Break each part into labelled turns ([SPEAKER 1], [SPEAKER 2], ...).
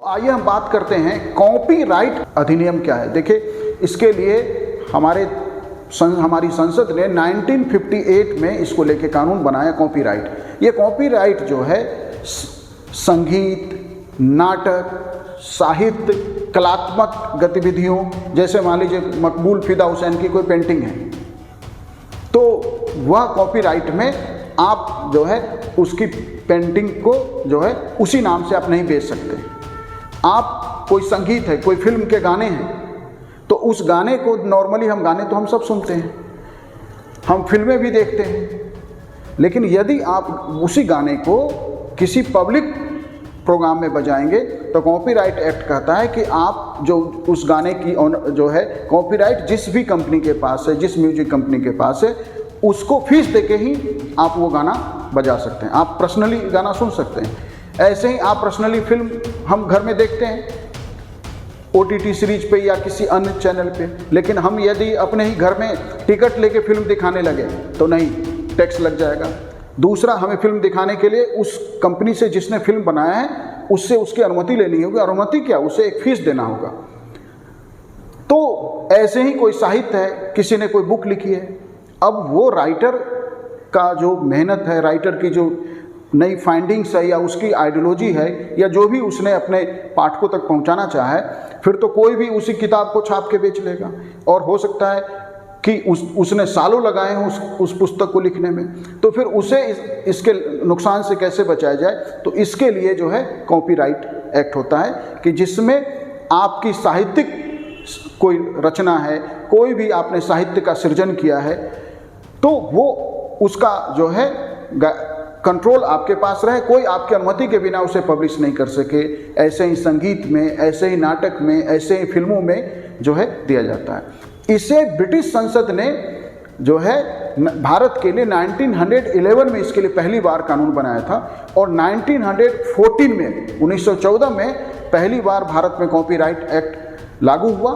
[SPEAKER 1] आइए हम बात करते हैं कॉपीराइट अधिनियम क्या है। देखिए, इसके लिए हमारी संसद ने 1958 में इसको लेके कानून बनाया, कॉपीराइट। ये कॉपीराइट जो है संगीत, नाटक, साहित्य, कलात्मक गतिविधियों, जैसे मान लीजिए मकबूल फिदा हुसैन की कोई पेंटिंग है तो वह कॉपीराइट में आप जो है उसकी पेंटिंग को जो है उसी नाम से आप नहीं बेच सकते। आप कोई संगीत है, कोई फिल्म के गाने हैं तो उस गाने को नॉर्मली हम गाने तो हम सब सुनते हैं, हम फिल्में भी देखते हैं, लेकिन यदि आप उसी गाने को किसी पब्लिक प्रोग्राम में बजाएंगे तो कॉपीराइट एक्ट कहता है कि आप जो उस गाने की जो है कॉपीराइट जिस भी कंपनी के पास है, जिस म्यूजिक कंपनी के पास है, उसको फीस देके ही आप वो गाना बजा सकते हैं। आप पर्सनली गाना सुन सकते हैं। ऐसे ही आप पर्सनली फिल्म हम घर में देखते हैं OTT सीरीज पे या किसी अन्य चैनल पे, लेकिन हम यदि अपने ही घर में टिकट लेके फिल्म दिखाने लगे तो नहीं, टैक्स लग जाएगा। दूसरा, हमें फिल्म दिखाने के लिए उस कंपनी से जिसने फिल्म बनाया है उससे उसकी अनुमति लेनी होगी। अनुमति क्या, उसे एक फीस देना होगा। तो ऐसे ही कोई साहित्य है, किसी ने कोई बुक लिखी है, अब वो राइटर का जो मेहनत है, राइटर की जो नई फाइंडिंग्स है या उसकी आइडियोलॉजी है या जो भी उसने अपने पाठकों तक पहुंचाना चाहा है, फिर तो कोई भी उसी किताब को छाप के बेच लेगा। और हो सकता है कि उसने सालों लगाए हों उस पुस्तक को लिखने में, तो फिर उसे इसके नुकसान से कैसे बचाया जाए। तो इसके लिए जो है कॉपीराइट एक्ट होता है कि जिसमें आपकी साहित्यिक कोई रचना है, कोई भी आपने साहित्य का सृजन किया है, तो वो उसका जो है कंट्रोल आपके पास रहे, कोई आपकी अनुमति के बिना उसे पब्लिश नहीं कर सके। ऐसे ही संगीत में, ऐसे ही नाटक में, ऐसे ही फिल्मों में जो है दिया जाता है। इसे ब्रिटिश संसद ने जो है भारत के लिए 1911 में इसके लिए पहली बार कानून बनाया था और 1914 में 1914 में पहली बार भारत में कॉपीराइट एक्ट लागू हुआ।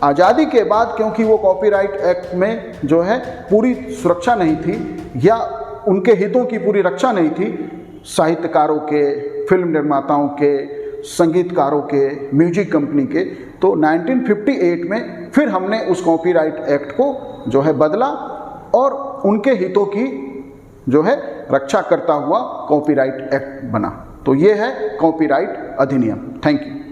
[SPEAKER 1] आज़ादी के बाद क्योंकि वो कॉपीराइट एक्ट में जो है पूरी सुरक्षा नहीं थी या उनके हितों की पूरी रक्षा नहीं थी, साहित्यकारों के, फिल्म निर्माताओं के, संगीतकारों के, म्यूजिक कंपनी के, तो 1958 में फिर हमने उस कॉपीराइट एक्ट को जो है बदला और उनके हितों की जो है रक्षा करता हुआ कॉपीराइट एक्ट बना। तो ये है कॉपीराइट अधिनियम। Thank you.